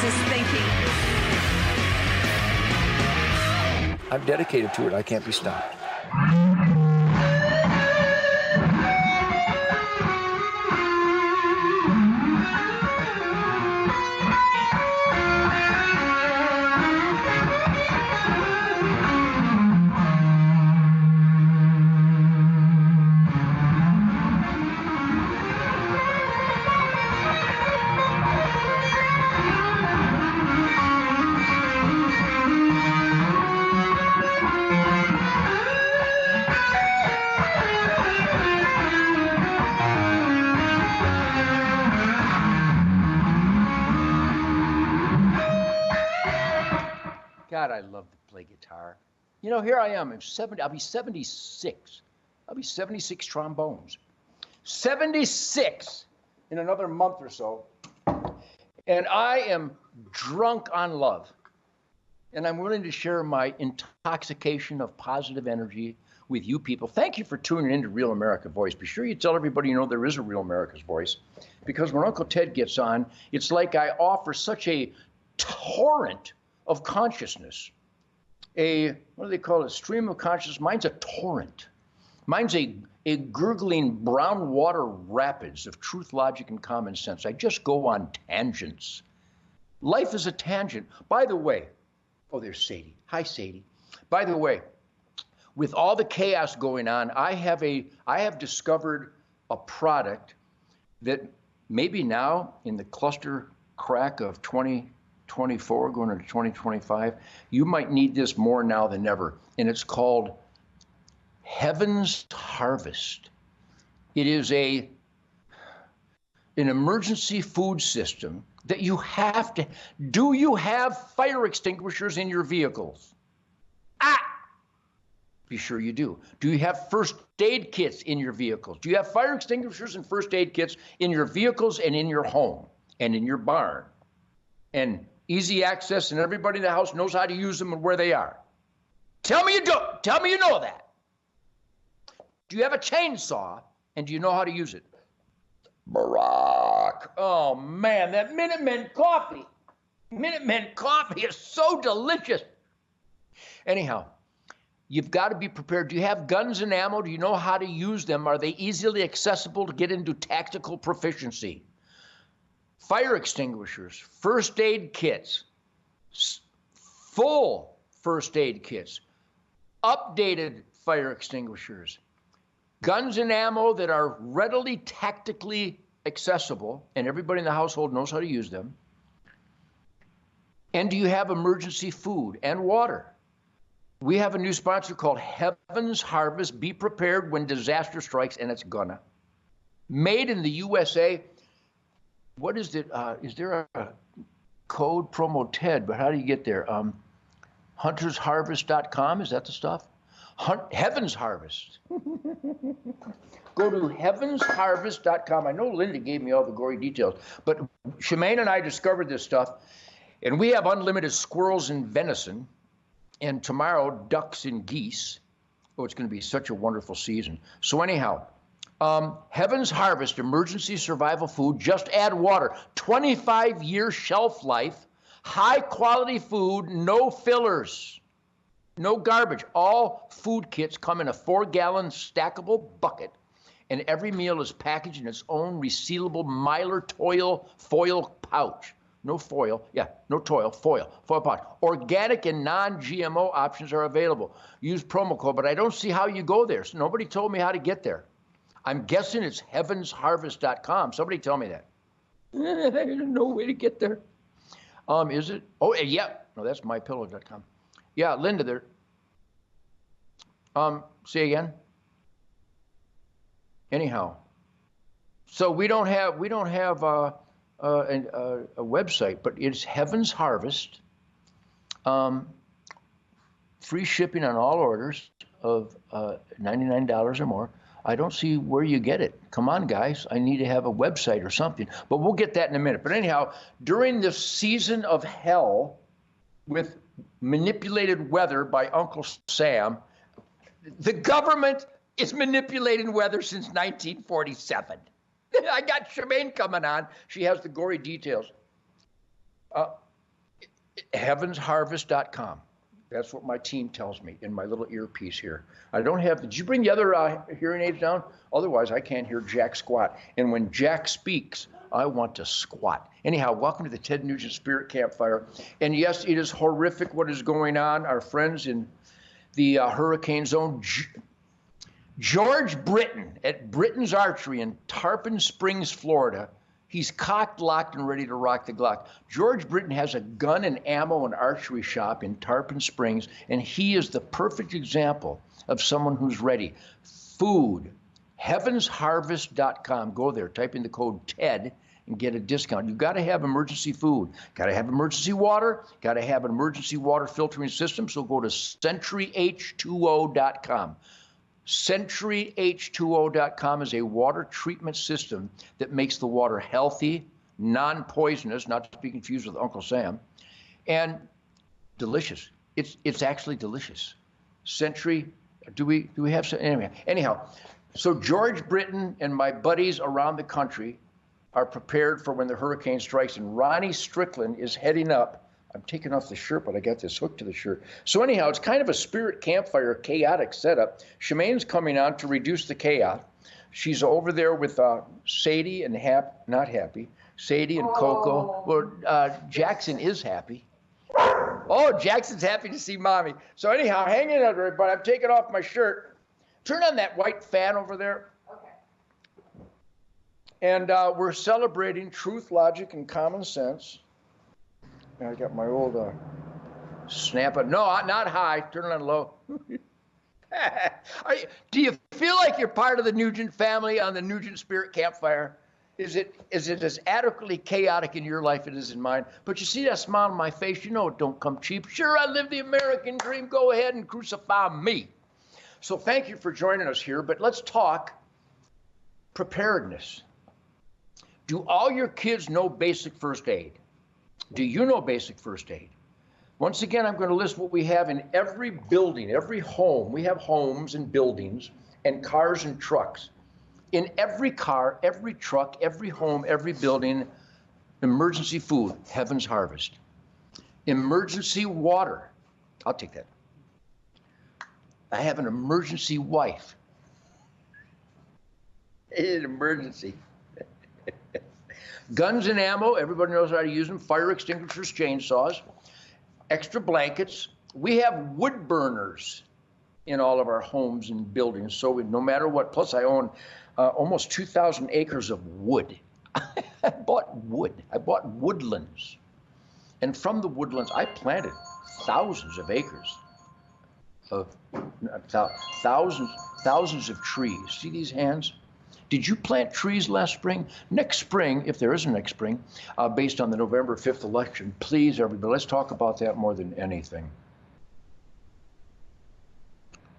is thinking. I'm dedicated to it. I can't be stopped. God, I love to play guitar. You know, here I am. I'll be 76. I'll be 76 trombones. 76 in another month or so. And I am drunk on love. And I'm willing to share my intoxication of positive energy with you people. Thank you for tuning into Real America Voice. Be sure you tell everybody you know there is a Real America's Voice. Because when Uncle Ted gets on, it's like I offer such a torrent of consciousness. What do they call it? A stream of consciousness. Mine's a torrent. Mine's a gurgling brown water rapids of truth, logic, and common sense. I just go on tangents. Life is a tangent. By the way, oh, there's Sadie. Hi, Sadie. By the way, with all the chaos going on, I have discovered a product that maybe now in the cluster crack of 2024 going into 2025, you might need this more now than ever. And it's called Heaven's Harvest. It is an emergency food system that you have to. Do you have fire extinguishers in your vehicles? Be sure you do. Do you have first aid kits in your vehicles? Do you have fire extinguishers and first aid kits in your vehicles and in your home and in your barn? And easy access, and everybody in the house knows how to use them and where they are. Tell me you don't. Tell me you know that. Do you have a chainsaw, and do you know how to use it? Barack. Oh, man, that Minutemen coffee. Minutemen coffee is so delicious. Anyhow, you've got to be prepared. Do you have guns and ammo? Do you know how to use them? Are they easily accessible to get into tactical proficiency? Fire extinguishers, first aid kits, full first aid kits, updated fire extinguishers, guns and ammo that are readily tactically accessible, and everybody in the household knows how to use them. And do you have emergency food and water? We have a new sponsor called Heaven's Harvest. Be prepared when disaster strikes, and it's gonna. Made in the USA. What is it? Is there a code promo TED? But how do you get there? Huntersharvest.com, is that the stuff? Heaven's Harvest. Go to heavensharvest.com. I know Linda gave me all the gory details, but Shemaine and I discovered this stuff, and we have unlimited squirrels and venison, and tomorrow ducks and geese. Oh, it's going to be such a wonderful season. So anyhow, Heaven's Harvest emergency survival food. Just add water. 25-year shelf life. High quality food. No fillers. No garbage. All food kits come in a 4-gallon stackable bucket, and every meal is packaged in its own resealable Mylar foil pouch. No foil, no foil pouch. Organic and non-GMO options are available. Use promo code, but I don't see how you go there. So nobody told me how to get there. I'm guessing it's heavensharvest.com. Somebody tell me that. There's no way to get there. Is it? Oh, yeah. No, that's mypillow.com. Yeah, Linda there. Say again. Anyhow, so we don't have a website, but it's Heaven's Harvest. Free shipping on all orders of $99 or more. I don't see where you get it. Come on, guys. I need to have a website or something. But we'll get that in a minute. But anyhow, during this season of hell with manipulated weather by Uncle Sam, the government is manipulating weather since 1947. I got Shemaine coming on. She has the gory details. heavensharvest.com. That's what my team tells me in my little earpiece here. I don't have, did you bring the other hearing aids down? Otherwise, I can't hear Jack squat. And when Jack speaks, I want to squat. Anyhow, welcome to the Ted Nugent Spirit Campfire. And yes, it is horrific what is going on. Our friends in the hurricane zone, George Britton at Britton's Archery in Tarpon Springs, Florida. He's cocked, locked, and ready to rock the Glock. George Britton has a gun and ammo and archery shop in Tarpon Springs, and he is the perfect example of someone who's ready. Food, heavensharvest.com. Go there, type in the code TED and get a discount. You've got to have emergency food, got to have emergency water, got to have an emergency water filtering system, so go to SentryH2O.com. SentryH2O.com is a water treatment system that makes the water healthy, non-poisonous, not to be confused with Uncle Sam, and delicious. It's actually delicious. Sentry, do we have some? Anyhow, so George Britton and my buddies around the country are prepared for when the hurricane strikes, and Ronnie Strickland is heading up. I'm taking off the shirt, but I got this hook to the shirt. So anyhow, it's kind of a spirit campfire, chaotic setup. Shemaine's coming on to reduce the chaos. She's over there with Sadie and not Happy, Sadie and Coco. Well, Jackson is happy. Oh, Jackson's happy to see Mommy. So anyhow, hang in there, everybody. I'm taking off my shirt. Turn on that white fan over there. Okay. And we're celebrating truth, logic, and common sense. I got my old snap it. No, not high. Turn it on low. Do you feel like you're part of the Nugent family on the Nugent Spirit Campfire? Is it as adequately chaotic in your life as it is in mine? But you see that smile on my face, you know it don't come cheap. Sure, I live the American dream. Go ahead and crucify me. So thank you for joining us here, but let's talk preparedness. Do all your kids know basic first aid? Do you know basic first aid? Once again, I'm going to list what we have in every building, every home. We have homes and buildings and cars and trucks. In every car, every truck, every home, every building, emergency food, Heaven's Harvest. Emergency water, I'll take that. I have an emergency wife. It's an emergency. Guns and ammo, everybody knows how to use them. Fire extinguishers, chainsaws, extra blankets. We have wood burners in all of our homes and buildings. So no matter what, plus I own almost 2,000 acres of wood. I bought wood. I bought woodlands. And from the woodlands, I planted thousands of acres of thousands of trees. See these hands? Did you plant trees last spring? Next spring, if there is a next spring, based on the November 5th election, please, everybody, let's talk about that more than anything.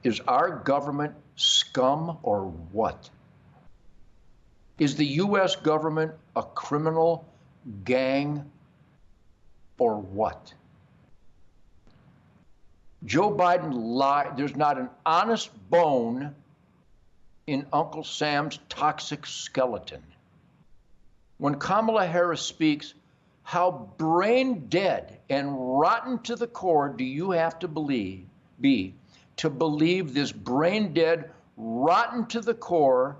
Is our government scum or what? Is the U.S. government a criminal gang or what? Joe Biden lied. There's not an honest bone in Uncle Sam's toxic skeleton. When Kamala Harris speaks, how brain dead and rotten to the core do you have to be to believe this brain dead, rotten to the core,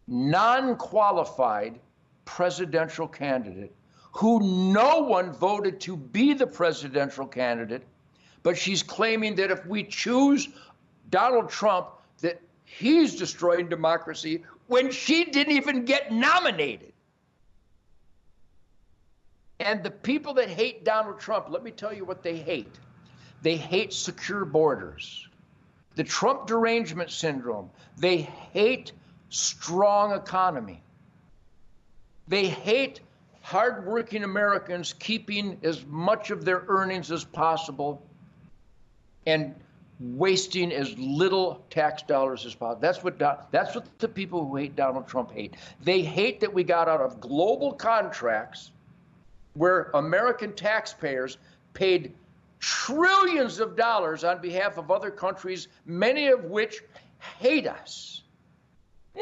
non-qualified presidential candidate who no one voted to be the presidential candidate, but she's claiming that if we choose Donald Trump, that he's destroying democracy when she didn't even get nominated. And the people that hate Donald Trump, let me tell you what they hate. They hate secure borders, the Trump derangement syndrome. They hate strong economy. They hate hardworking Americans keeping as much of their earnings as possible and wasting as little tax dollars as possible. That's what the people who hate Donald Trump hate. They hate that we got out of global contracts where American taxpayers paid trillions of dollars on behalf of other countries, many of which hate us.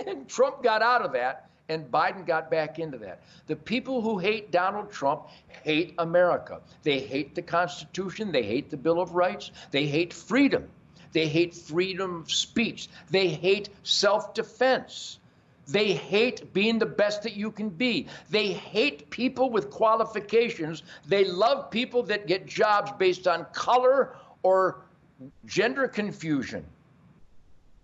And Trump got out of that, and Biden got back into that. The people who hate Donald Trump hate America. They hate the Constitution. They hate the Bill of Rights. They hate freedom. They hate freedom of speech. They hate self-defense. They hate being the best that you can be. They hate people with qualifications. They love people that get jobs based on color or gender confusion.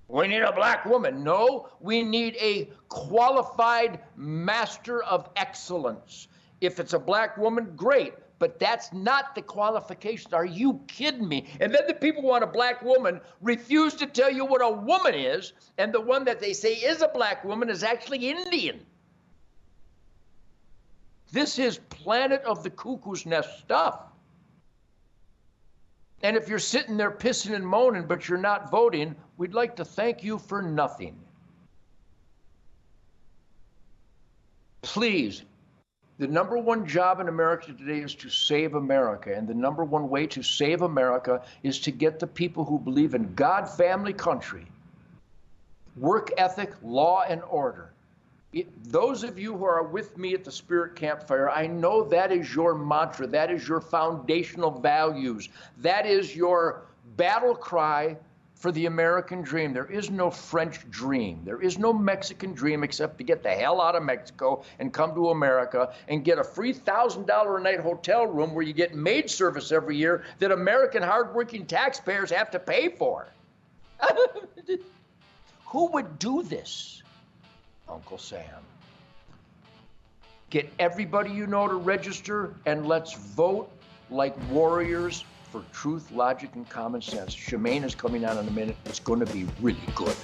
We need a black woman. No, we need a qualified master of excellence. If it's a black woman, great, but that's not the qualifications. Are you kidding me? And then the people who want a black woman refuse to tell you what a woman is, and the one that they say is a black woman is actually Indian. This is planet of the cuckoo's nest stuff. And if you're sitting there pissing and moaning, but you're not voting, we'd like to thank you for nothing. Please, the number one job in America today is to save America. And the number one way to save America is to get the people who believe in God, family, country, work ethic, law, and order. Those of you who are with me at the Spirit Campfire, I know that is your mantra. That is your foundational values. That is your battle cry for the American dream. There is no French dream. There is no Mexican dream except to get the hell out of Mexico and come to America and get a free $1,000 a night hotel room where you get maid service every year that American hardworking taxpayers have to pay for. Who would do this? Uncle Sam. Get everybody you know to register, and let's vote like warriors for truth, logic, and common sense. Shemaine is coming on in a minute. It's going to be really good.